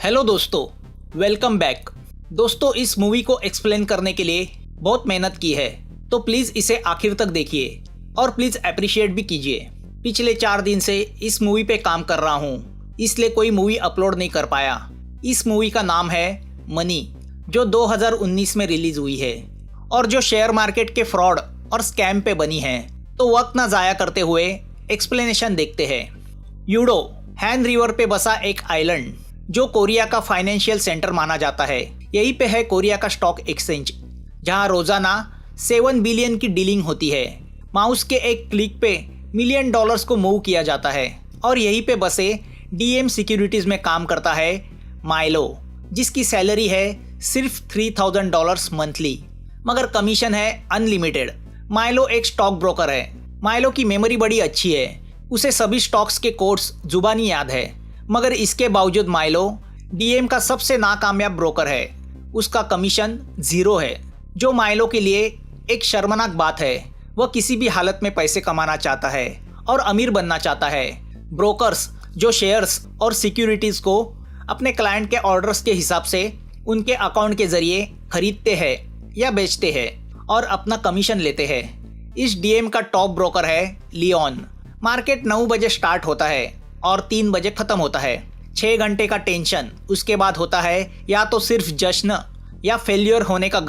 Hello दोस्तों, welcome back. दोस्तों, इस मूवी को एक्सप्लेन करने के लिए बहुत मेहनत की है, तो प्लीज़ इसे आखिर तक देखिए और प्लीज़ अप्रिशिएट भी कीजिए। पिछले 4 दिन से इस मूवी पे काम कर रहा हूँ, इसलिए कोई मूवी अपलोड नहीं कर पाया। इस मूवी का नाम है मनी, जो 2019 में रिलीज हुई है और जो शेयर मार्केट के फ्रॉड और स्कैम पे बनी है। तो वक्त ना ज़ाया करते हुए एक्सप्लेनेशन देखते हैं। यूडो हैन रिवर पे बसा एक आइलैंड जो कोरिया का फाइनेंशियल सेंटर माना जाता है। यहीं पे है कोरिया का स्टॉक एक्सचेंज, जहां रोजाना 7 बिलियन की डीलिंग होती है। माउस के एक क्लिक पे $1 मिलियन को मूव किया जाता है। और यहीं पे बसे DM सिक्योरिटीज में काम करता है माइलो, जिसकी सैलरी है सिर्फ $3000 मंथली, मगर कमीशन है अनलिमिटेड। माइलो एक स्टॉक ब्रोकर है। माइलो की मेमोरी बड़ी अच्छी है, उसे सभी स्टॉक्स के कोड्स जुबानी याद है, मगर इसके बावजूद माइलो DM का सबसे नाकामयाब ब्रोकर है। उसका कमीशन 0 है, जो माइलो के लिए एक शर्मनाक बात है। वह किसी भी हालत में पैसे कमाना चाहता है और अमीर बनना चाहता है। ब्रोकर्स जो शेयर्स और सिक्योरिटीज को अपने क्लाइंट के ऑर्डर्स के हिसाब से उनके अकाउंट के जरिए खरीदते हैं या बेचते हैं और अपना कमीशन लेते हैं। इस DM का टॉप ब्रोकर है लियोन। मार्केट 9 बजे स्टार्ट होता है और 3 बजे खत्म होता है। 6 घंटे का टेंशन, उसके बाद होता है या तो सिर्फ जश्न या फेल्यूर होने का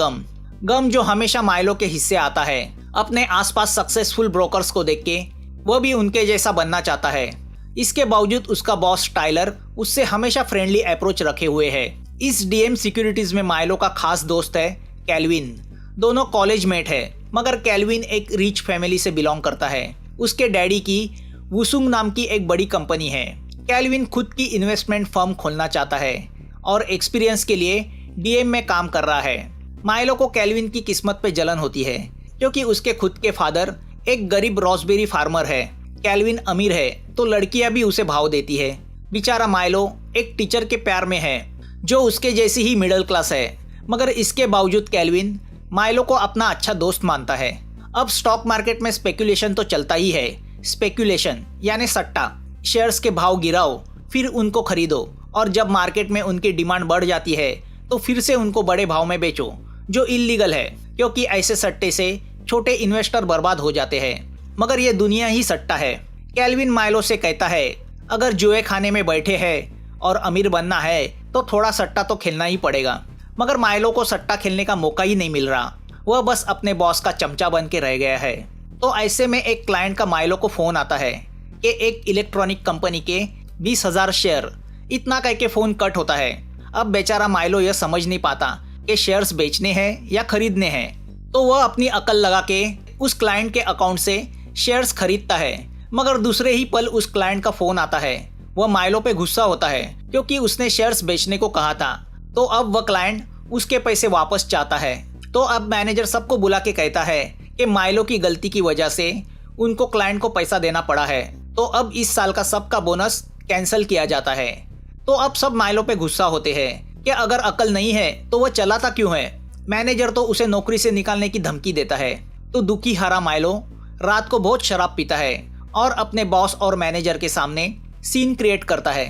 गम जो हमेशा माइलो के हिस्से आता है। अपने आसपास सक्सेसफुल ब्रोकर्स को देख के वह भी उनके जैसा बनना चाहता है। इसके बावजूद उसका बॉस टाइलर उससे हमेशा फ्रेंडली अप्रोच रखे हुए है। इस DM सिक्योरिटीज में माइलो का खास दोस्त है कैल्विन। दोनों कॉलेज मेट है, मगर कैल्विन एक रिच फैमिली से बिलोंग करता है। उसके डैडी की वुसुंग नाम की एक बड़ी कंपनी है। कैल्विन खुद की इन्वेस्टमेंट फर्म खोलना चाहता है और एक्सपीरियंस के लिए DM में काम कर रहा है। माइलो को कैल्विन की किस्मत पे जलन होती है, क्योंकि उसके खुद के फादर एक गरीब रॉसबेरी फार्मर है। कैल्विन अमीर है तो लड़कियां भी उसे भाव देती है। बेचारा माइलो एक टीचर के प्यार में है, जो उसके जैसी ही मिडिल क्लास है, मगर इसके बावजूद कैल्विन माइलो को अपना अच्छा दोस्त मानता है। अब स्टॉक मार्केट में स्पेकुलेशन तो चलता ही है। स्पेकुलेशन यानी सट्टा। शेयर्स के भाव गिराओ, फिर उनको खरीदो, और जब मार्केट में उनकी डिमांड बढ़ जाती है तो फिर से उनको बड़े भाव में बेचो, जो इल्लीगल है, क्योंकि ऐसे सट्टे से छोटे इन्वेस्टर बर्बाद हो जाते हैं। मगर ये दुनिया ही सट्टा है। कैल्विन माइलो से कहता है, अगर जुए खाने में बैठे हैं और अमीर बनना है तो थोड़ा सट्टा तो खेलना ही पड़ेगा। मगर माइलो को सट्टा खेलने का मौका ही नहीं मिल रहा। वह बस अपने बॉस का चमचा बन के रह गया है। तो ऐसे में एक क्लाइंट का माइलो को फोन आता है कि एक इलेक्ट्रॉनिक कंपनी के 20,000 शेयर। इतना कह के फोन कट होता है। अब बेचारा माइलो यह समझ नहीं पाता कि शेयर्स बेचने हैं या खरीदने हैं। तो वह अपनी अकल लगा के उस क्लाइंट के अकाउंट से शेयर्स खरीदता है, मगर दूसरे ही पल उस क्लाइंट का फोन आता है। वह माइलो पे गुस्सा होता है, क्योंकि उसने शेयर्स बेचने को कहा था। तो अब वह क्लाइंट उसके पैसे वापस चाहता है। तो अब मैनेजर सबको बुला के कहता है कि माइलो की गलती की वजह से उनको क्लाइंट को पैसा देना पड़ा है, तो अब इस साल का सबका बोनस कैंसिल किया जाता है। तो अब सब माइलो पे गुस्सा होते हैं कि अगर अकल नहीं है तो वह चलाता क्यों है। मैनेजर तो उसे नौकरी से निकालने की धमकी देता है। तो दुखी हारा माइलो रात को बहुत शराब पीता है और अपने बॉस और मैनेजर के सामने सीन क्रिएट करता है।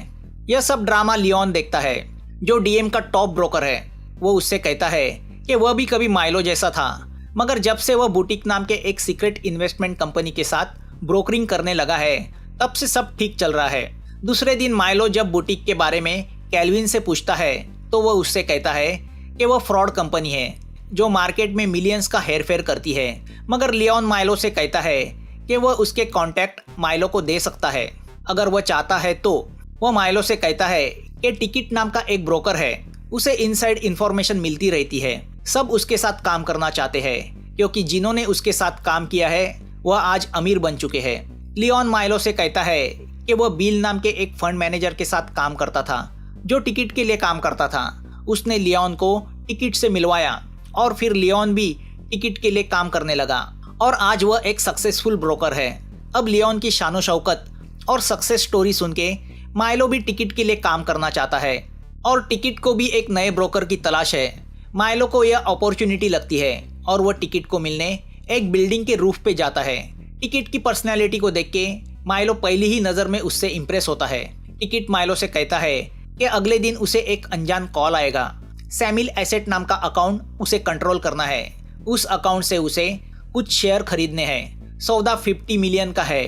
यह सब ड्रामा लियोन देखता है, जो DM का टॉप ब्रोकर है। वो उससे कहता है कि वह भी कभी माइलो जैसा था, मगर जब से वह बुटीक नाम के एक सीक्रेट इन्वेस्टमेंट कंपनी के साथ ब्रोकरिंग करने लगा है, तब से सब ठीक चल रहा है। दूसरे दिन माइलो जब बुटीक के बारे में कैल्विन से पूछता है, तो वह उससे कहता है कि वह फ्रॉड कंपनी है, जो मार्केट में मिलियंस का हेरफेर करती है। मगर लियोन माइलो से कहता है कि वह उसके कॉन्टैक्ट माइलो को दे सकता है, अगर वह चाहता है तो। वह माइलो से कहता है कि टिकट नाम का एक ब्रोकर है, उसे इनसाइड इंफॉर्मेशन मिलती रहती है। सब उसके साथ काम करना चाहते हैं, क्योंकि जिन्होंने उसके साथ काम किया है वह आज अमीर बन चुके हैं। लियोन माइलो से कहता है कि वह बिल नाम के एक फंड मैनेजर के साथ काम करता था, जो टिकट के लिए काम करता था। उसने लियोन को टिकट से मिलवाया और फिर लियोन भी टिकट के लिए काम करने लगा, और आज वह एक सक्सेसफुल ब्रोकर है। अब लियोन की शानो शौकत और सक्सेस स्टोरी सुन के माइलो भी टिकट के लिए काम करना चाहता है, और टिकट को भी एक नए ब्रोकर की तलाश है। माइलो को यह अपॉर्चुनिटी लगती है और वह टिकट को मिलने एक बिल्डिंग के रूफ पे जाता है। टिकट की पर्सनैलिटी को देख के माइलो पहली ही नज़र में उससे इम्प्रेस होता है। टिकट माइलो से कहता है कि अगले दिन उसे एक अनजान कॉल आएगा। सैमिल एसेट नाम का अकाउंट उसे कंट्रोल करना है। उस अकाउंट से उसे कुछ शेयर खरीदने हैं। सौदा 50 मिलियन का है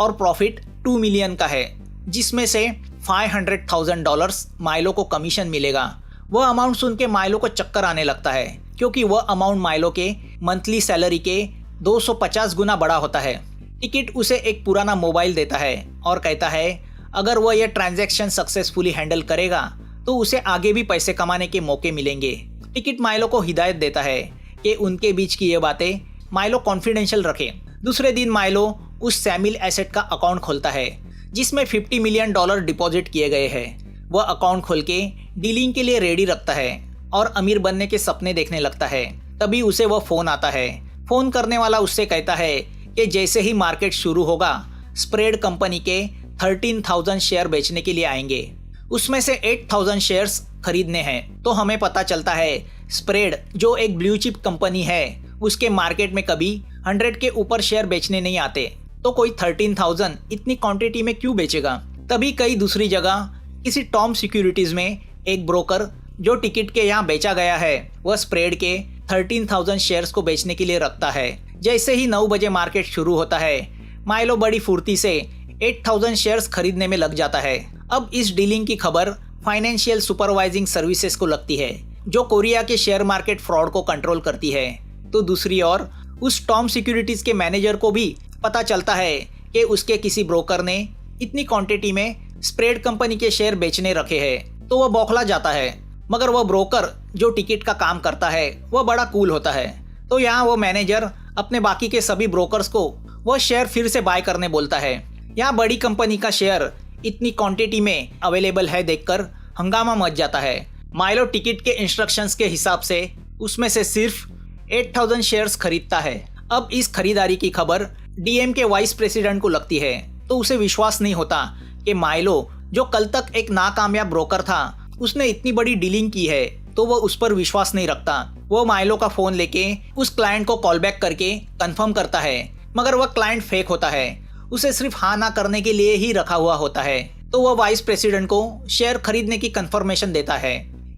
और प्रॉफिट 2 मिलियन का है, जिसमें से $500,000 माइलो को कमीशन मिलेगा। वह अमाउंट सुन के माइलो को चक्कर आने लगता है, क्योंकि वह अमाउंट माइलो के मंथली सैलरी के 250 गुना बड़ा होता है। टिकट उसे एक पुराना मोबाइल देता है और कहता है अगर वह यह ट्रांजैक्शन सक्सेसफुली हैंडल करेगा तो उसे आगे भी पैसे कमाने के मौके मिलेंगे। टिकट माइलो को हिदायत देता है कि उनके बीच की ये बातें माइलो कॉन्फिडेंशियल रखे। दूसरे दिन माइलो उस सैमिल एसेट का अकाउंट खोलता है जिसमें $50 मिलियन डिपॉजिट किए गए हैं। वह अकाउंट खोल के डीलिंग के लिए रेडी रखता है और अमीर बनने के सपने देखने लगता है। तभी उसे वह फोन आता है। फोन करने वाला उससे कहता है कि जैसे ही मार्केट शुरू होगा स्प्रेड कंपनी के 13,000 शेयर बेचने के लिए आएंगे। उसमें से 8,000 शेयर्स खरीदने हैं। तो हमें पता चलता है स्प्रेड जो एक ब्लू चिप कंपनी है उसके मार्केट में कभी 100 के ऊपर शेयर बेचने नहीं आते, तो कोई 13,000 इतनी क्वांटिटी में क्यों बेचेगा। तभी कई दूसरी जगह किसी टॉम सिक्योरिटीज में एक ब्रोकर जो टिकट के यहाँ बेचा गया है वह स्प्रेड के 13,000 शेयर्स को बेचने के लिए रखता है। जैसे ही 9 बजे मार्केट शुरू होता है माइलो बड़ी फुर्ती से 8,000 शेयर्स खरीदने में लग जाता है। अब इस डीलिंग की खबर फाइनेंशियल सुपरवाइजिंग सर्विसेज को लगती है जो कोरिया के शेयर मार्केट फ्रॉड को कंट्रोल करती है। तो दूसरी ओर उस टॉम सिक्योरिटीज के मैनेजर को भी पता चलता है कि उसके किसी ब्रोकर ने इतनी क्वांटिटी में स्प्रेड कंपनी के शेयर बेचने रखे हैं। तो वह बौखला जाता है, मगर वह ब्रोकर जो टिकट का काम करता है वह बड़ा कूल होता है। तो यहाँ वो मैनेजर अपने बाकी के सभी ब्रोकर्स को वह शेयर फिर से बाय करने बोलता है। यहाँ बड़ी कंपनी का शेयर इतनी क्वांटिटी में अवेलेबल है देखकर हंगामा मच जाता है। माइलो टिकट के इंस्ट्रक्शंस के हिसाब से उसमें से सिर्फ 8,000 शेयर्स खरीदता है। अब इस खरीदारी की खबर डीएम के वाइस प्रेसिडेंट को लगती है, तो उसे विश्वास नहीं होता कि माइलो जो कल तक एक नाकामयाब ब्रोकर था उसने इतनी बड़ी डीलिंग की है, तो वह उस पर विश्वास नहीं रखता। वो माइलो का फोन लेके उस क्लाइंट को कॉल बैक करके कंफर्म करता है, मगर वह क्लाइंट फेक होता है। उसे सिर्फ हाँ ना करने के लिए ही रखा हुआ होता है। तो वह वाइस प्रेसिडेंट को शेयर खरीदने की कंफर्मेशन देता है।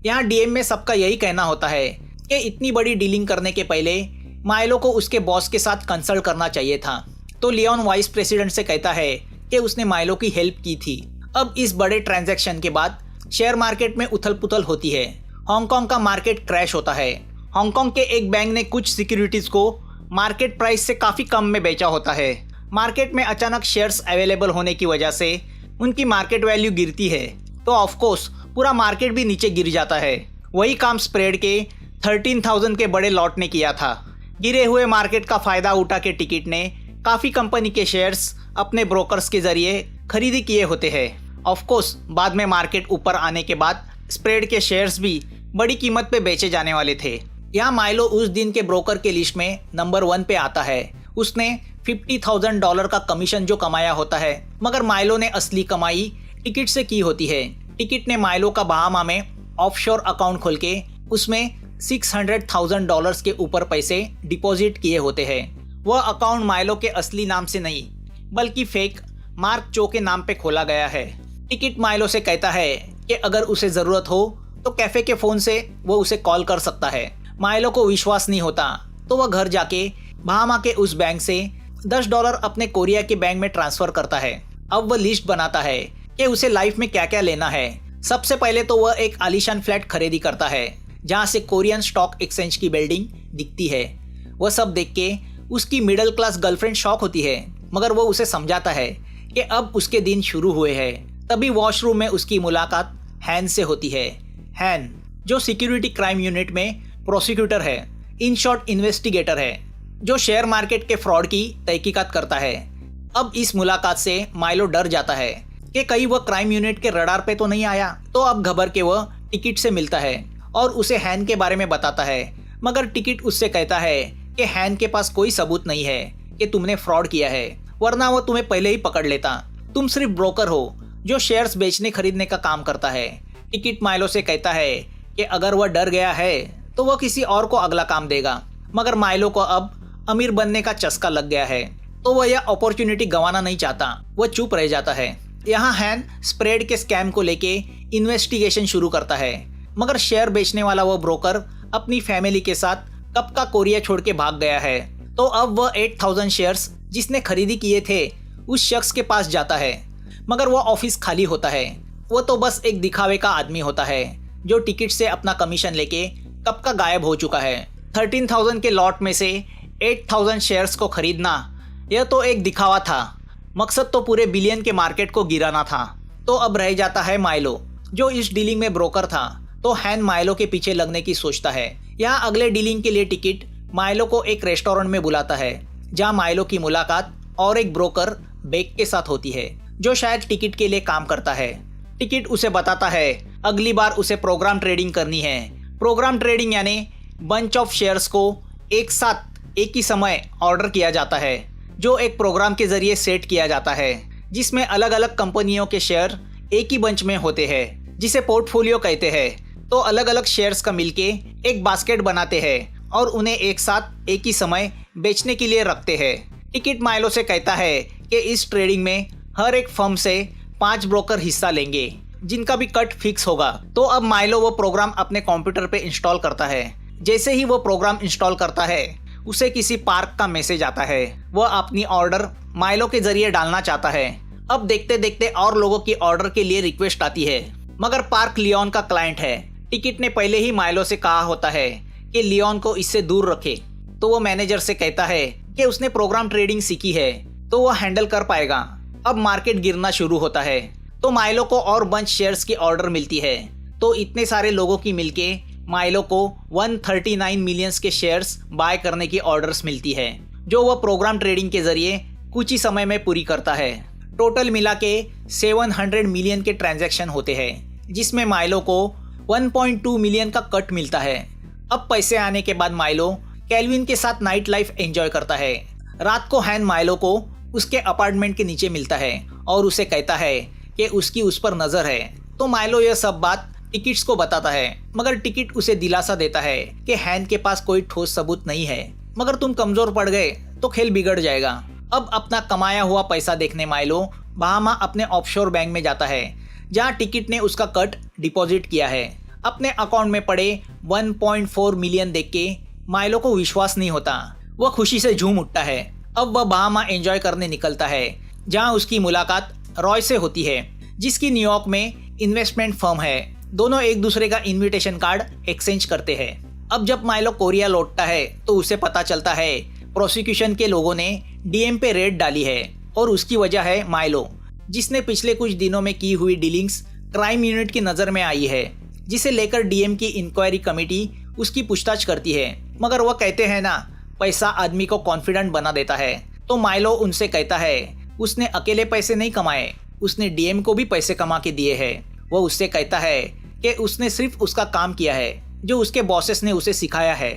यहाँ डीएम में सबका यही कहना होता है कि इतनी बड़ी डीलिंग करने के पहले माइलो को उसके बॉस के साथ कंसल्ट करना चाहिए था। तो लियोन वाइस प्रेसिडेंट से कहता है कि उसने माइलो की हेल्प की थी। अब इस बड़े ट्रांजैक्शन के बाद शेयर मार्केट में उथल पुथल होती है। हांगकांग का मार्केट क्रैश होता है। हांगकांग के एक बैंक ने कुछ सिक्योरिटीज को मार्केट प्राइस से काफ़ी कम में बेचा होता है। मार्केट में अचानक शेयर्स अवेलेबल होने की वजह से उनकी मार्केट वैल्यू गिरती है, तो ऑफकोर्स पूरा मार्केट भी नीचे गिर जाता है। वही काम स्प्रेड के 13,000 के बड़े लॉट ने किया था। गिरे हुए मार्केट का फायदा उठा के टिकट ने काफ़ी कंपनी के शेयर्स अपने ब्रोकर्स के जरिए खरीदी किए होते हैं। ऑफकोर्स बाद में मार्केट ऊपर आने के बाद स्प्रेड के शेयर्स भी बड़ी कीमत पे बेचे जाने वाले थे। यहाँ माइलो उस दिन के ब्रोकर के लिस्ट में नंबर 1 पे आता है। उसने $50,000 का कमीशन जो कमाया होता है, मगर माइलो ने असली कमाई टिकट से की होती है। टिकट ने माइलो का बहामा में ऑफशोर अकाउंट खोल के उसमें $600,000 के ऊपर पैसे डिपॉजिट किए होते हैं। वह अकाउंट माइलो के असली नाम से नहीं बल्कि फेक मार्क चो के नाम पे खोला गया है। टिकट माइलो से कहता है कि अगर उसे ज़रूरत हो तो कैफ़े के फ़ोन से वो उसे कॉल कर सकता है। माइलो को विश्वास नहीं होता, तो वह घर जाके बहामा के उस बैंक से $10 अपने कोरिया के बैंक में ट्रांसफ़र करता है। अब वह लिस्ट बनाता है कि उसे लाइफ में क्या क्या लेना है। सबसे पहले तो वह एक आलीशान फ्लैट खरीदी करता है जहाँ से कोरियन स्टॉक एक्सचेंज की बिल्डिंग दिखती है। वह सब देख के उसकी मिडिल क्लास गर्लफ्रेंड शॉक होती है, मगर वो उसे समझाता है कि अब उसके दिन शुरू हुए हैं। तभी वॉशरूम में उसकी मुलाकात हैन से होती है। हैन जो सिक्योरिटी क्राइम यूनिट में प्रोसिक्यूटर है, इन शॉर्ट इन्वेस्टिगेटर है, जो शेयर मार्केट के फ्रॉड की तहकीकात करता है। अब इस मुलाकात से माइलो डर जाता है कि कहीं वह क्राइम यूनिट के रडार पे तो नहीं आया। तो अब घबर के वह टिकट से मिलता है और उसे हैन के बारे में बताता है, मगर टिकट उससे कहता है कि हैन के पास कोई सबूत नहीं है कि तुमने फ्रॉड किया है, वरना वो तुम्हें पहले ही पकड़ लेता। तुम सिर्फ ब्रोकर हो जो शेयर्स बेचने खरीदने का काम करता है। टिकट माइलो से कहता है कि अगर वह डर गया है तो वह किसी और को अगला काम देगा, मगर माइलो को अब अमीर बनने का चस्का लग गया है, तो वह यह अपॉर्चुनिटी गंवाना नहीं चाहता। वह चुप रह जाता है। यहाँ हैन स्प्रेड के स्कैम को लेके इन्वेस्टिगेशन शुरू करता है। मगर शेयर बेचने वाला वो ब्रोकर अपनी फैमिली के साथ कब का कोरिया छोड़ के भाग गया है। तो अब वह 8000 शेयर्स जिसने खरीदी किए थे उस शख्स के पास जाता है, मगर वो ऑफिस खाली होता है। वो तो बस एक दिखावे का आदमी होता है जो टिकट से अपना कमीशन लेके कब का गायब हो चुका है। 13,000 के लॉट में से 8,000 शेयर्स को खरीदना यह तो एक दिखावा था, मकसद तो पूरे बिलियन के मार्केट को गिराना था। तो अब रह जाता है माइलो जो इस डीलिंग में ब्रोकर था। तो हैन माइलो के पीछे लगने की सोचता है। यहाँ अगले डीलिंग के लिए टिकट माइलो को एक रेस्टोरेंट में बुलाता है जहाँ माइलो की मुलाकात और एक ब्रोकर बेक के साथ होती है जो शायद टिकट के लिए काम करता है। टिकट उसे बताता है अगली बार उसे प्रोग्राम ट्रेडिंग करनी है। प्रोग्राम ट्रेडिंग यानी बंच ऑफ शेयर्स को एक साथ एक ही समय ऑर्डर किया जाता है जो एक प्रोग्राम के जरिए सेट किया जाता है जिसमें अलग अलग कंपनियों के शेयर एक ही बंच में होते हैं जिसे पोर्टफोलियो कहते हैं। तो अलग अलग शेयर्स का मिलके एक बास्केट बनाते हैं और उन्हें एक साथ एक ही समय बेचने के लिए रखते हैं। टिकट माइलो से कहता है कि इस ट्रेडिंग में हर एक फर्म से 5 ब्रोकर हिस्सा लेंगे जिनका भी कट फिक्स होगा। तो अब माइलो वो प्रोग्राम अपने कंप्यूटर पे इंस्टॉल करता है। जैसे ही वो प्रोग्राम इंस्टॉल करता है उसे किसी पार्क का मैसेज आता है। वह अपनी ऑर्डर माइलो के जरिए डालना चाहता है। अब देखते देखते और लोगों की ऑर्डर के लिए रिक्वेस्ट आती है, मगर पार्क लियोन का क्लाइंट है। टिकट ने पहले ही माइलो से कहा होता है कि लियोन को इससे दूर रखे। तो वो मैनेजर से कहता है कि उसने प्रोग्राम ट्रेडिंग सीखी है तो वो हैंडल कर पाएगा। अब मार्केट गिरना शुरू होता है तो माइलो को और बंच शेयर्स की ऑर्डर मिलती है। तो इतने सारे लोगों की मिलके माइलो को 139 मिलियंस के शेयर्स बाय करने की ऑर्डर्स मिलती है जो वह प्रोग्राम ट्रेडिंग के जरिए कुछ ही समय में पूरी करता है। टोटल मिला के 700 मिलियन के ट्रांजैक्शन होते हैं जिसमें माइलो को 1.2 मिलियन का कट मिलता है। अब पैसे आने के बाद माइलो कैल्विन के साथ नाइट लाइफ एंजॉय करता है। रात को हैन माइलो को उसके अपार्टमेंट के नीचे मिलता है और उसे कहता है कि उसकी उस पर नजर है। तो माइलो यह सब बात टिकट्स को बताता है, मगर टिकट उसे दिलासा देता है कि हैन के पास कोई ठोस सबूत नहीं है, मगर तुम कमजोर पड़ गए तो खेल बिगड़ जाएगा। अब अपना कमाया हुआ पैसा देखने माइलो बहामा अपने ऑफशोर बैंक में जाता है जहां टिकट ने उसका कट डिपॉजिट किया है। अपने अकाउंट में पड़े 1.4 मिलियन देख के माइलो को विश्वास नहीं होता। वह खुशी से झूम उठता है। अब वह बहामा एंजॉय करने निकलता है जहां उसकी मुलाकात रॉय से होती है जिसकी न्यूयॉर्क में इन्वेस्टमेंट फर्म है। दोनों एक दूसरे का इनविटेशन कार्ड एक्सचेंज करते हैं। अब जब माइलो कोरिया लौटता है तो उसे पता चलता है प्रोसिक्यूशन के लोगों ने डीएम पे रेड डाली है और उसकी वजह है माइलो जिसने पिछले कुछ दिनों में की हुई डीलिंग्स क्राइम यूनिट की नज़र में आई है, जिसे लेकर डीएम की इंक्वायरी कमेटी उसकी पूछताछ करती है। मगर वह कहते हैं ना, पैसा आदमी को कॉन्फिडेंट बना देता है। तो माइलो उनसे कहता है उसने अकेले पैसे नहीं कमाए, उसने डीएम को भी पैसे कमा के दिए हैं। वह उससे कहता है कि उसने सिर्फ उसका काम किया है जो उसके बॉसेस ने उसे सिखाया है।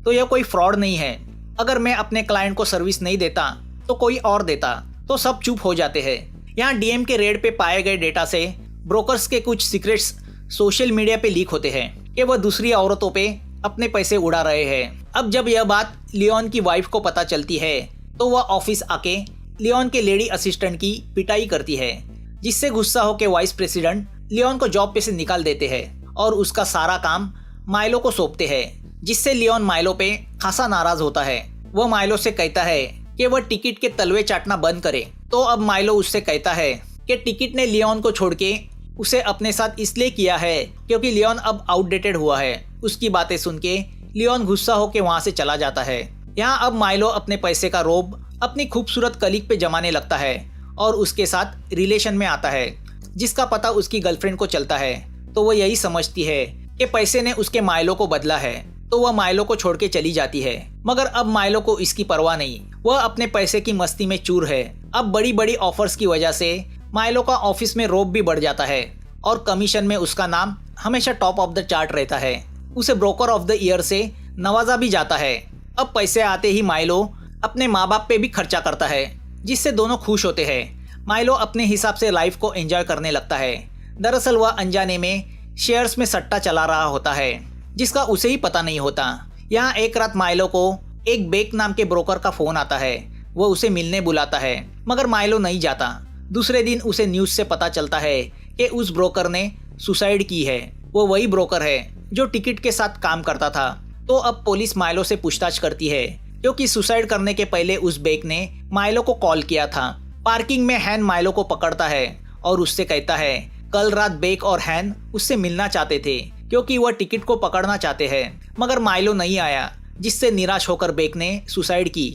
तो यह कोई फ्रॉड नहीं है। अगर मैं अपने क्लाइंट को सर्विस नहीं देता तो कोई और देता। तो सब चुप हो जाते हैं। यहाँ डीएम के रेड पे पाए गए डेटा से ब्रोकर्स के कुछ सीक्रेट्स सोशल मीडिया पे लीक होते हैं कि वह दूसरी औरतों पे अपने पैसे उड़ा रहे हैं। अब जब यह बात लियोन की वाइफ को पता चलती है तो वह ऑफिस आके लियोन के लेडी असिस्टेंट की पिटाई करती है, जिससे गुस्सा होकर वाइस प्रेसिडेंट लियोन को जॉब पे से निकाल देते हैं और उसका सारा काम माइलो को सौंपते हैं, जिससे लियोन माइलो पे खासा नाराज होता है। वह माइलो से कहता है कि वह टिकट के तलवे चाटना बंद करे। तो अब माइलो उससे कहता है कि टिकट ने लियोन को छोड़ के उसे अपने साथ इसलिए किया है क्योंकि लियोन अब आउटडेटेड हुआ है। उसकी बातें सुन के लियोन गुस्सा होकर वहां से चला जाता है। यहाँ अब माइलो अपने पैसे का रोब अपनी खूबसूरत कलीग पे जमाने लगता है और उसके साथ रिलेशन में आता है, जिसका पता उसकी गर्लफ्रेंड को चलता है। तो वह यही समझती है कि पैसे ने उसके माइलो को बदला है, तो वह माइलो को छोड़ के चली जाती है। मगर अब माइलो को इसकी परवाह नहीं, वह अपने पैसे की मस्ती में चूर है। अब बड़ी बड़ी ऑफर्स की वजह से माइलो का ऑफिस में रोब भी बढ़ जाता है और कमीशन में उसका नाम हमेशा टॉप ऑफ द चार्ट रहता है। उसे ब्रोकर ऑफ द ईयर से नवाजा भी जाता है। अब पैसे आते ही माइलो अपने माँ बाप पे भी खर्चा करता है, जिससे दोनों खुश होते हैं। माइलो अपने हिसाब से लाइफ को एंजॉय करने लगता है। दरअसल वह अनजाने में शेयर्स में सट्टा चला रहा होता है, जिसका उसे ही पता नहीं होता। यहाँ एक रात माइलो को एक बेक नाम के ब्रोकर का फोन आता है। वह उसे मिलने बुलाता है, मगर माइलो नहीं जाता। दूसरे दिन उसे न्यूज से पता चलता है कि उस ब्रोकर ने सुसाइड की है वो वही ब्रोकर है जो टिकट के साथ काम करता था। तो अब पुलिस माइलो से पूछताछ करती है क्योंकि सुसाइड करने के पहले उस बेक ने माइलो को कॉल किया था। पार्किंग में हैन माइलो को पकड़ता है और उससे कहता है कल रात बेक और हैन उससे मिलना चाहते थे क्योंकि वह टिकट को पकड़ना चाहते हैं, मगर माइलो नहीं आया, जिससे निराश होकर बेक ने सुसाइड की।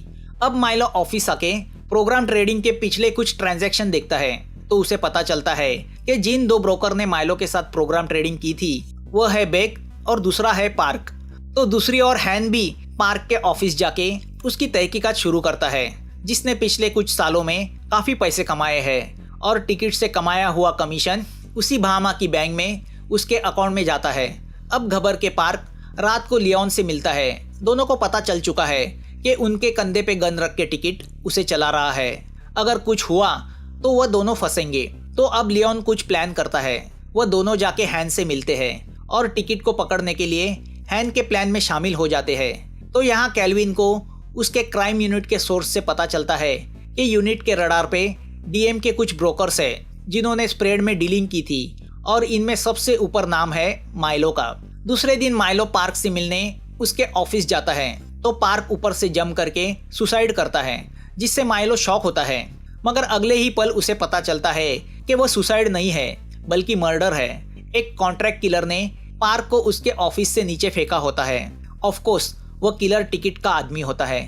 अब माइलो ऑफिस आके प्रोग्राम ट्रेडिंग के पिछले कुछ ट्रांजैक्शन देखता है तो उसे पता चलता है कि जिन दो ब्रोकर ने माइलो के साथ प्रोग्राम ट्रेडिंग की थी वह है बेक और दूसरा है पार्क। तो दूसरी ओर हैन भी पार्क के ऑफिस जाके उसकी तहकीकात शुरू करता है, जिसने पिछले कुछ सालों में काफी पैसे कमाए हैं और टिकट से कमाया हुआ कमीशन उसी बहामा की बैंक में उसके अकाउंट में जाता है। अब घबर के पार्क रात को लियोन से मिलता है। दोनों को पता चल चुका है कि उनके कंधे पे गन रख के टिकट उसे चला रहा है, अगर कुछ हुआ तो वह दोनों फंसेंगे। तो अब लियोन कुछ प्लान करता है, वह दोनों जाके हैन से मिलते हैं और टिकट को पकड़ने के लिए हैन के प्लान में शामिल हो जाते हैं। तो यहाँ कैल्विन को उसके क्राइम यूनिट के सोर्स से पता चलता है कि यूनिट के रडार पे डीएम के कुछ ब्रोकर्स है जिन्होंने स्प्रेड में डीलिंग की थी और इनमें सबसे ऊपर नाम है माइलो का। दूसरे दिन माइलो पार्क से मिलने उसके ऑफिस जाता है तो पार्क ऊपर से जंप करके सुसाइड करता है, जिससे माइलो शॉक होता है, मगर अगले ही पल उसे पता चलता है कि वह सुसाइड नहीं है बल्कि मर्डर है। एक कॉन्ट्रैक्ट किलर ने पार्क को उसके ऑफिस से नीचे फेंका होता है। ऑफ कोर्स वह किलर टिकट का आदमी होता है।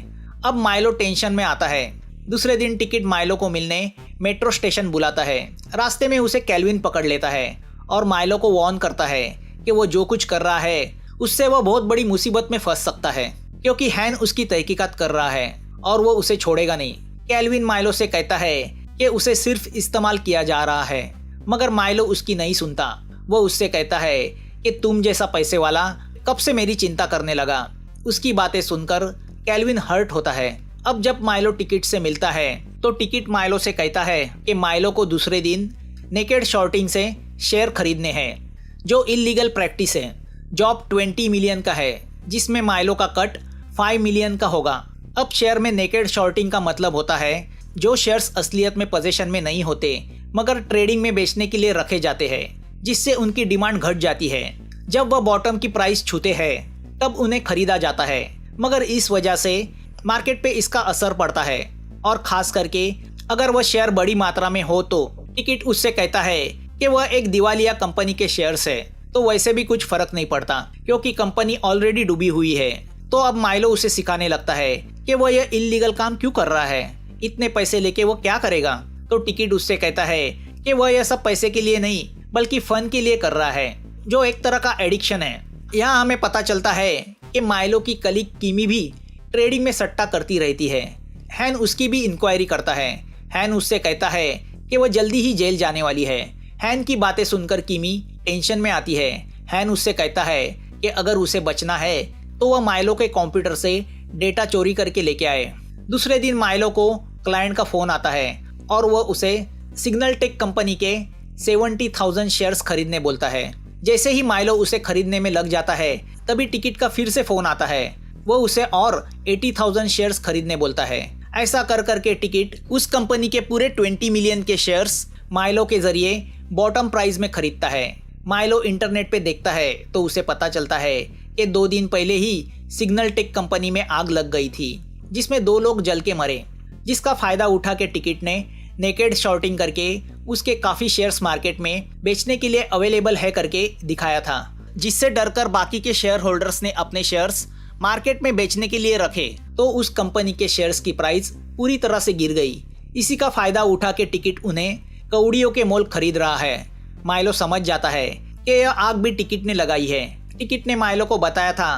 अब माइलो टेंशन में आता है। दूसरे दिन टिकट माइलो को मिलने मेट्रो स्टेशन बुलाता है। रास्ते में उसे कैल्विन पकड़ लेता है और माइलो को वार्न करता है कि वो जो कुछ कर रहा है उससे वह बहुत बड़ी मुसीबत में फंस सकता है, क्योंकि हैन उसकी तहकीकात कर रहा है और वो उसे छोड़ेगा नहीं। कैल्विन माइलो से कहता है कि उसे सिर्फ इस्तेमाल किया जा रहा है, मगर माइलो उसकी नहीं सुनता। वो उससे कहता है कि तुम जैसा पैसे वाला कब से मेरी चिंता करने लगा। उसकी बातें सुनकर कैल्विन हर्ट होता है। अब जब माइलो टिकट से मिलता है तो टिकट माइलो से कहता है कि माइलो को दूसरे दिन नेकेड शॉर्टिंग से शेयर खरीदने हैं, जो इलीगल प्रैक्टिस है। जॉब 20 मिलियन का है, जिसमें माइलो का कट 5 मिलियन का होगा। अब शेयर में नेकेड शॉर्टिंग का मतलब होता है जो शेयर्स असलियत में पोजीशन में नहीं होते मगर ट्रेडिंग में बेचने के लिए रखे जाते हैं, जिससे उनकी डिमांड घट जाती है। जब वह बॉटम की प्राइस छूते हैं तब उन्हें खरीदा जाता है, मगर इस वजह से मार्केट पे इसका असर पड़ता है और खास करके अगर वह शेयर बड़ी मात्रा में हो तो टिकट उससे कहता है कि वह एक दिवालिया कंपनी के शेयर्स है, तो वैसे भी कुछ फर्क नहीं पड़ता क्योंकि कंपनी ऑलरेडी डूबी हुई है। तो अब माइलो उसे सिखाने लगता है कि वह यह इलीगल काम क्यों कर रहा है, इतने पैसे लेके वो क्या करेगा। तो टिकट उससे कहता है कि वह यह सब पैसे के लिए नहीं बल्कि फन के लिए कर रहा है, जो एक तरह का एडिक्शन है। यहाँ हमें पता चलता है कि माइलो की कलीग किमी भी ट्रेडिंग में सट्टा करती रहती है। हैन उसकी भी इंक्वायरी करता है। हैन उससे कहता है कि वह जल्दी ही जेल जाने वाली है। हैन की बातें सुनकर किमी टेंशन में आती है। हैन उससे कहता है कि अगर उसे बचना है तो वह माइलो के कंप्यूटर से डेटा चोरी करके लेके आए। दूसरे दिन माइलो को क्लाइंट का फोन आता है और वह उसे सिग्नल टेक कंपनी के 70,000 शेयर्स खरीदने बोलता है। जैसे ही माइलो उसे खरीदने में लग जाता है तभी टिकट का फिर से फोन आता है। वो उसे और 80,000 शेयर्स खरीदने बोलता है। ऐसा कर करके टिकट उस कंपनी के पूरे 20 मिलियन के शेयर्स माइलो के जरिए बॉटम प्राइस में खरीदता है। माइलो इंटरनेट पे देखता है तो उसे पता चलता है कि 2 दिन पहले ही सिग्नल टेक कंपनी में आग लग गई थी, जिसमें 2 लोग जल के मरे, जिसका फायदा उठा के टिकट ने नेकेड शॉर्टिंग करके उसके काफी शेयर्स मार्केट में बेचने के लिए अवेलेबल है करके दिखाया था, जिससे डरकर बाकी के शेयर होल्डर्स ने अपने शेयर्स मार्केट में बेचने के लिए रखे। तो उस कंपनी के शेयर्स की प्राइस पूरी तरह से गिर गई। इसी का फायदा उठा के टिकट उन्हें कौड़ियों के मोल खरीद रहा है। माइलो समझ जाता है कि यह आग भी टिकट ने लगाई है। टिकट ने माइलो को बताया था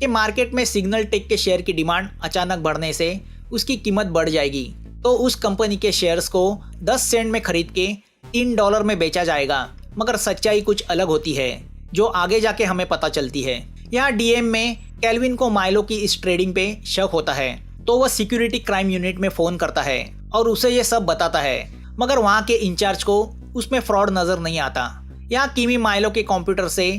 कि मार्केट में सिग्नल टेक के शेयर की डिमांड अचानक बढ़ने से उसकी कीमत बढ़ जाएगी, तो उस कंपनी के शेयर्स को 10 सेंट में खरीद के $3 में बेचा जाएगा। मगर सच्चाई कुछ अलग होती है, जो आगे जाके हमें पता चलती है। यहाँ डीएम में कैल्विन को माइलो की इस ट्रेडिंग पे शक होता है, तो वह सिक्योरिटी क्राइम यूनिट में फोन करता है और उसे ये सब बताता है, मगर वहाँ के इंचार्ज को उसमें फ्रॉड नजर नहीं आता। यहाँ किमी माइलो के कंप्यूटर से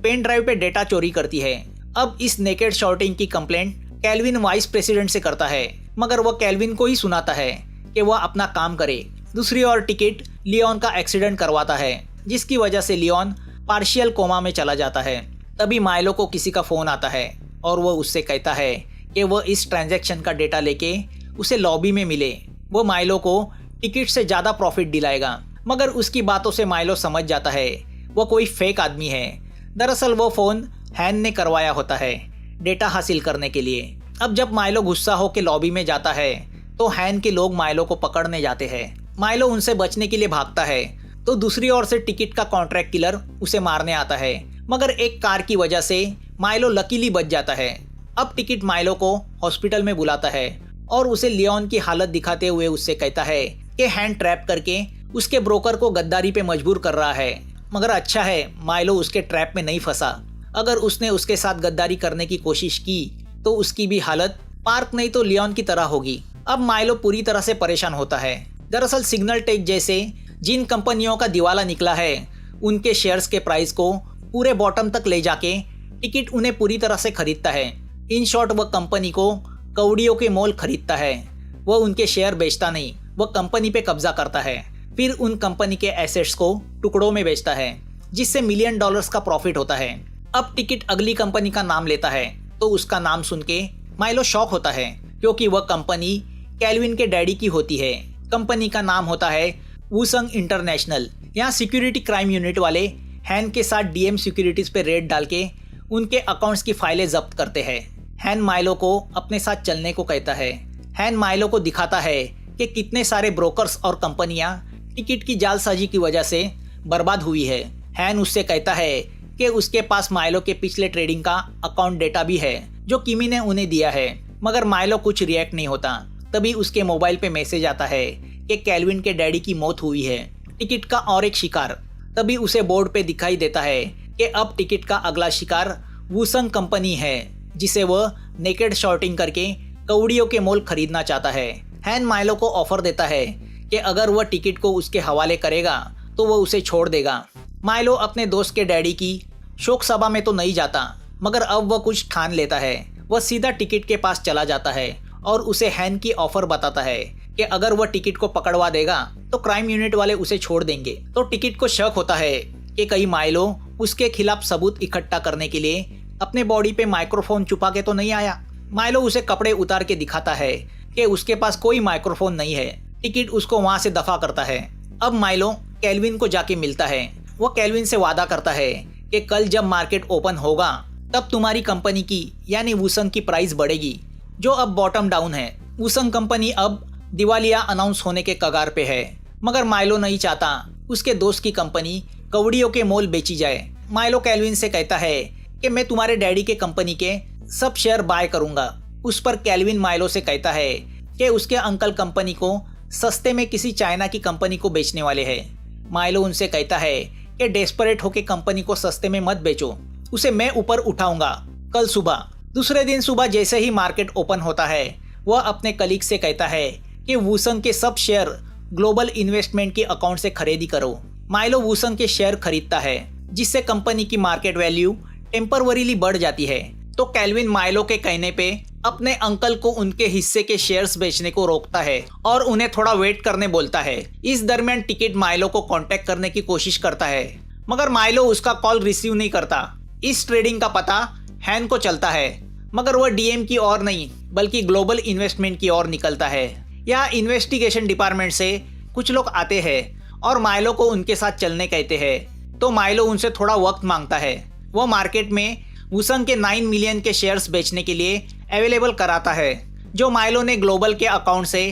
पेन ड्राइव पे डेटा चोरी करती है। अब इस नेकेड शॉर्टिंग की कंप्लेंट कैल्विन वाइस प्रेसिडेंट से करता है, मगर वह कैल्विन को ही सुनाता है कि वह अपना काम करे। दूसरी ओर टिकट लियोन का एक्सीडेंट करवाता है, जिसकी वजह से लियोन पार्शियल कोमा में चला जाता है। तभी माइलो को किसी का फ़ोन आता है और वह उससे कहता है कि वह इस ट्रांजैक्शन का डेटा लेके उसे लॉबी में मिले। वो माइलो को टिकट से ज़्यादा प्रॉफिट दिलाएगा, मगर उसकी बातों से माइलो समझ जाता है वह कोई फेक आदमी है। दरअसल वो फ़ोन हैन ने करवाया होता है डेटा हासिल करने के लिए। अब जब माइलो गुस्सा होकर लॉबी में जाता है तो हैन के लोग माइलो को पकड़ने जाते हैं। माइलो उनसे बचने के लिए भागता है तो दूसरी ओर से टिकट का कॉन्ट्रैक्ट किलर उसे मारने आता है, मगर एक कार की वजह से माइलो लकीली बच जाता है। अब टिकट माइलो को हॉस्पिटल में बुलाता है और उसे लियोन की हालत दिखाते हुए उससे कहता है कि हैन ट्रैप करके उसके ब्रोकर को गद्दारी पे मजबूर कर रहा है। मगर अच्छा है माइलो उसके ट्रैप में नहीं फंसा। अगर उसने उसके साथ गद्दारी करने की कोशिश की तो उसकी भी हालत पार्क नहीं तो लियोन की तरह होगी। अब माइलो पूरी तरह से परेशान होता है। दरअसल सिग्नल टेक जैसे जिन कंपनियों का दिवाला निकला है उनके शेयर्स के प्राइस को पूरे बॉटम तक ले जाके टिकट उन्हें पूरी तरह से खरीदता है। इन शॉर्ट वह कंपनी को कौड़ियों के मोल खरीदता है। वह उनके शेयर बेचता नहीं, वह कंपनी पे कब्जा करता है, फिर उन कंपनी के एसेट्स को टुकड़ों में बेचता है जिससे $मिलियन का प्रॉफिट होता है। अब टिकट अगली कंपनी का नाम लेता है तो उसका नाम सुन के माइलो शॉक होता है क्योंकि वह कंपनी कैल्विन के डैडी की होती है। कंपनी का नाम होता है वूसंग इंटरनेशनल। यहाँ सिक्योरिटी क्राइम यूनिट वाले हैन के साथ डीएम सिक्योरिटीज पे रेड डाल के उनके अकाउंट्स की फाइलें जब्त करते हैं। हैन माइलो को अपने साथ चलने को कहता है। हैन माइलो को दिखाता है कि कितने सारे ब्रोकर्स और कंपनियां टिकट की जालसाजी की वजह से बर्बाद हुई है। हैन उससे कहता है कि उसके पास माइलो के पिछले ट्रेडिंग का अकाउंट डेटा भी है जो किमी ने उन्हें दिया है, मगर माइलो कुछ रिएक्ट नहीं होता। तभी उसके मोबाइल पे मैसेज आता है कि कैल्विन के डैडी की मौत हुई है। टिकट का और एक शिकार तभी उसे बोर्ड पे दिखाई देता है कि अब टिकट का अगला शिकार वूसंग कंपनी है जिसे वह नेकेड शॉर्टिंग करके कौड़ियों के मोल खरीदना चाहता है। हैन माइलो को ऑफर देता है कि अगर वह टिकट को उसके हवाले करेगा तो वह उसे छोड़ देगा। माइलो अपने दोस्त के डैडी की शोक सभा में तो नहीं जाता, मगर अब वह कुछ ठान लेता है। वह सीधा टिकट के पास चला जाता है और उसे हैन की ऑफर बताता है कि अगर वह टिकट को पकड़वा देगा तो क्राइम यूनिट वाले उसे छोड़ देंगे। तो टिकट को शक होता है कि कहीं माइलो उसके खिलाफ सबूत इकट्ठा करने के लिए अपने बॉडी पे माइक्रोफोन छुपा के तो नहीं आया। माइलो उसे कपड़े उतार के दिखाता है कि उसके पास कोई माइक्रोफोन नहीं है। टिकट उसको वहां से दफा करता है। अब माइलो कैल्विन को जाके मिलता है। वह कैल्विन से वादा करता है कि कल जब मार्केट ओपन होगा तब तुम्हारी कंपनी की यानी वूसंग की प्राइस बढ़ेगी जो अब बॉटम डाउन है। वूसंग कंपनी अब दिवालिया अनाउंस होने के कगार पे है, मगर माइलो नहीं चाहता उसके दोस्त की कंपनी कौड़ियों के मोल बेची जाए। माइलो कैल्विन से कहता है कि मैं तुम्हारे डैडी के कंपनी के सब शेयर बाय करूंगा। उस पर कैल्विन माइलो से कहता है कि उसके अंकल कंपनी को सस्ते में किसी चाइना की कंपनी को बेचने वाले हैं। माइलो उनसे कहता है कि डेस्परेट होकर कंपनी को सस्ते में मत बेचो, उसे मैं ऊपर उठाऊंगा कल सुबह। दूसरे दिन सुबह जैसे ही मार्केट ओपन होता है वह अपने कलीग से कहता है कि वूसंग के सब शेयर ग्लोबल इन्वेस्टमेंट के अकाउंट से खरीदी करो। माइलो वूसंग के शेयर खरीदता है जिससे कंपनी की मार्केट वैल्यू टेम्परवरीली बढ़ जाती है। तो कैल्विन माइलो के कहने पे अपने अंकल को उनके हिस्से के शेयर्स बेचने को रोकता है और उन्हें थोड़ा वेट करने बोलता है। इस दरमियान टिकट माइलो को कांटेक्ट करने की कोशिश करता है, मगर माइलो उसका कॉल रिसीव नहीं करता। इस ट्रेडिंग का पता हैन को चलता है, मगर वह डीएम की ओर नहीं बल्कि ग्लोबल इन्वेस्टमेंट की ओर निकलता है। यहाँ इन्वेस्टिगेशन डिपार्टमेंट से कुछ लोग आते हैं और माइलो को उनके साथ चलने कहते हैं। तो माइलो उनसे थोड़ा वक्त मांगता है। वह मार्केट में वूसंग के 9 मिलियन के शेयर्स बेचने के लिए अवेलेबल कराता है जो माइलो ने ग्लोबल के अकाउंट से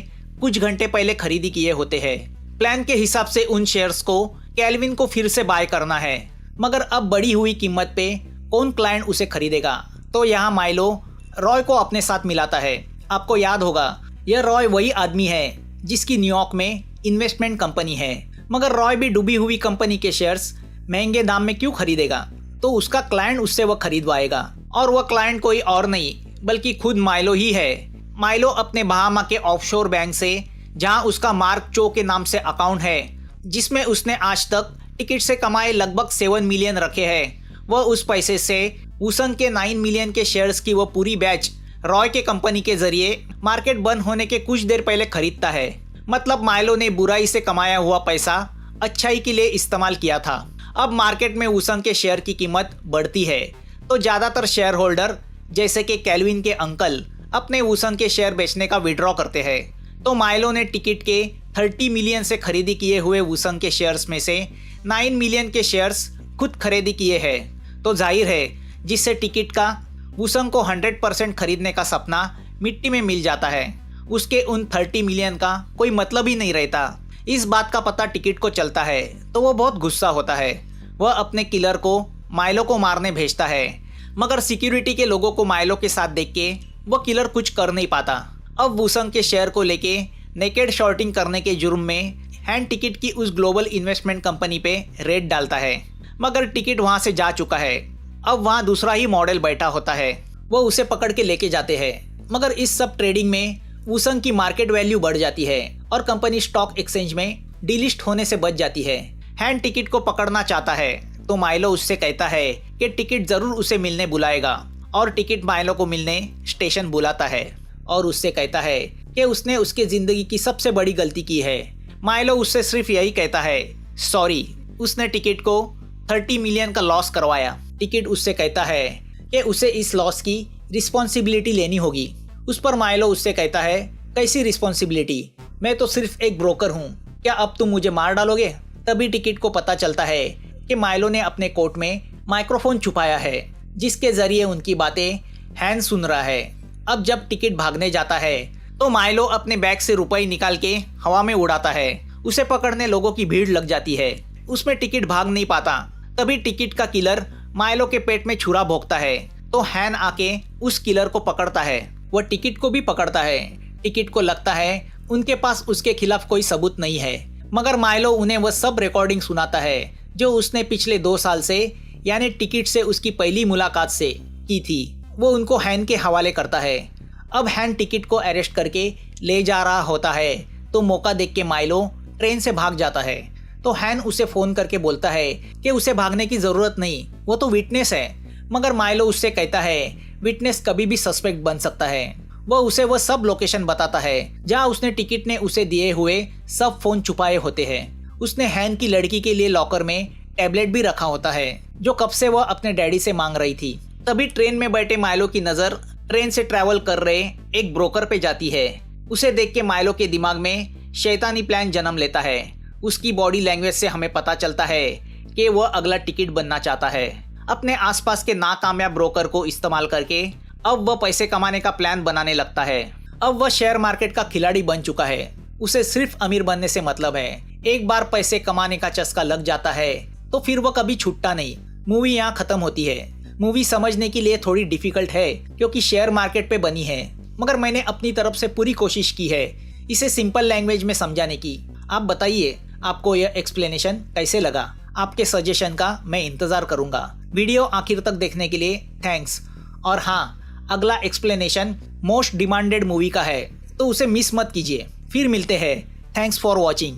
कुछ घंटे पहले खरीदी किए होते हैं। प्लान के हिसाब से उन शेयर्स को कैल्विन को फिर से बाय करना है, मगर अब बढ़ी हुई कीमत पे कौन क्लाइंट उसे खरीदेगा। तो यहाँ माइलो रॉय को अपने साथ मिलाता है। आपको याद होगा यह रॉय वही आदमी है जिसकी न्यूयॉर्क में इन्वेस्टमेंट कंपनी है, मगर रॉय भी डूबी हुई कंपनी के शेयर्स महंगे दाम में क्यों खरीदेगा। तो उसका क्लाइंट उससे वह खरीदवाएगा और वह क्लाइंट कोई और नहीं बल्कि खुद माइलो ही है। माइलो अपने बहामा के ऑफशोर बैंक से, जहां उसका मार्क चो के नाम से अकाउंट है जिसमें उसने आज तक टिकट से कमाए लगभग 7 मिलियन रखे हैं, वह उस पैसे से वूसंग के 9 मिलियन के शेयर्स की वह पूरी बैच रॉय के कंपनी के जरिए मार्केट बंद होने के कुछ देर पहले खरीदता है। मतलब माइलो ने बुराई से कमाया हुआ पैसा अच्छाई के लिए इस्तेमाल किया था। अब मार्केट में वूसंग के शेयर की कीमत बढ़ती है तो ज़्यादातर शेयर होल्डर जैसे कि कैल्विन के अंकल अपने वूसंग के शेयर बेचने का विड्रॉ करते हैं। तो माइलो ने टिकट के 30 मिलियन से खरीदी किए हुए वूसंग के शेयर्स में से 9 मिलियन के शेयर्स खुद खरीदी किए हैं। तो जाहिर है जिससे टिकट का वूसंग को 100% खरीदने का सपना मिट्टी में मिल जाता है, उसके उन 30 मिलियन का कोई मतलब ही नहीं रहता। इस बात का पता टिकट को चलता है तो वो बहुत गुस्सा होता है। वह अपने किलर को माइलो को मारने भेजता है, मगर सिक्योरिटी के लोगों को माइलो के साथ देख के वो किलर कुछ कर नहीं पाता। अब वूसंग के शेयर को लेके नेकेड शॉर्टिंग करने के जुर्म में हैन टिकट की उस ग्लोबल इन्वेस्टमेंट कंपनी पे रेड डालता है, मगर टिकट वहां से जा चुका है। अब वहां दूसरा ही मॉडल बैठा होता है, वो उसे पकड़ के लेके जाते हैं। मगर इस सब ट्रेडिंग में वूसंग की मार्केट वैल्यू बढ़ जाती है और कंपनी स्टॉक एक्सचेंज में डिलिस्ट होने से बच जाती है। हैन टिकट को पकड़ना चाहता है तो माइलो उससे कहता है कि टिकट जरूर उसे मिलने बुलाएगा, और टिकट माइलो को मिलने स्टेशन बुलाता है और उससे कहता है कि उसने उसके जिंदगी की सबसे बड़ी गलती की है। माइलो उससे सिर्फ यही कहता है सॉरी, उसने टिकट को 30 मिलियन का लॉस करवाया। टिकट उससे कहता है कि उसे इस लॉस की रिस्पॉन्सिबिलिटी लेनी होगी। उस पर माइलो उससे कहता है कैसी रिस्पॉन्सिबिलिटी, मैं तो सिर्फ एक ब्रोकर हूँ, क्या अब तुम मुझे मार डालोगे? तभी टिकट को पता चलता है कि माइलो ने अपने कोट में माइक्रोफोन छुपाया है जिसके जरिए उनकी बातें हैन सुन रहा है। अब जब टिकट भागने जाता है तो माइलो अपने बैग से रुपए निकाल के हवा में उड़ाता है। उसे पकड़ने लोगों की भीड़ लग जाती है, उसमें टिकट भाग नहीं पाता। तभी टिकट का किलर माइलो के पेट में छुरा भोंकता है तो हैन आके उस किलर को पकड़ता है। वह टिकट को भी पकड़ता है। टिकट को लगता है उनके पास उसके खिलाफ कोई सबूत नहीं है, मगर माइलो उन्हें वह सब रिकॉर्डिंग सुनाता है जो उसने पिछले 2 साल से यानी टिकट से उसकी पहली मुलाकात से की थी। वो उनको हैन के हवाले करता है। अब हैन टिकट को अरेस्ट करके ले जा रहा होता है तो मौका देख के माइलो ट्रेन से भाग जाता है। तो हैन उसे फ़ोन करके बोलता है कि उसे भागने की ज़रूरत नहीं, वो तो विटनेस है। मगर माइलो उससे कहता है विटनेस कभी भी सस्पेक्ट बन सकता है। वह सब लोकेशन बताता है जहां उसने टिकट ने उसे दिए हुए सब फ़ोन छुपाए होते हैं। उसने हैन की लड़की के लिए लॉकर में टैबलेट भी रखा होता है जो कब से वह अपने डैडी से मांग रही थी। तभी ट्रेन में बैठे माइलो की नज़र ट्रेन से ट्रैवल कर रहे एक ब्रोकर पे जाती है। उसे देख के माइलो के दिमाग में शैतानी प्लान जन्म लेता है। उसकी बॉडी लैंग्वेज से हमें पता चलता है कि वह अगला टिकट बनना चाहता है। अपने आसपास के नाकामयाब ब्रोकर को इस्तेमाल करके अब वह पैसे कमाने का प्लान बनाने लगता है। अब वह शेयर मार्केट का खिलाड़ी बन चुका है। उसे सिर्फ अमीर बनने से मतलब है। एक बार पैसे कमाने का चस्का लग जाता है तो फिर वह कभी छूटता नहीं। मूवी यहाँ खत्म होती है। मूवी समझने के लिए थोड़ी डिफिकल्ट है क्योंकि शेयर मार्केट पे बनी है, मगर मैंने अपनी तरफ से पूरी कोशिश की है इसे सिंपल लैंग्वेज में समझाने की। आप बताइए आपको यह एक्सप्लेनेशन कैसे लगा? आपके सजेशन का मैं इंतज़ार करूँगा। वीडियो आखिर तक देखने के लिए थैंक्स। और हाँ, अगला एक्सप्लेनेशन मोस्ट डिमांडेड मूवी का है तो उसे मिस मत कीजिए। फिर मिलते हैं। Thanks for watching.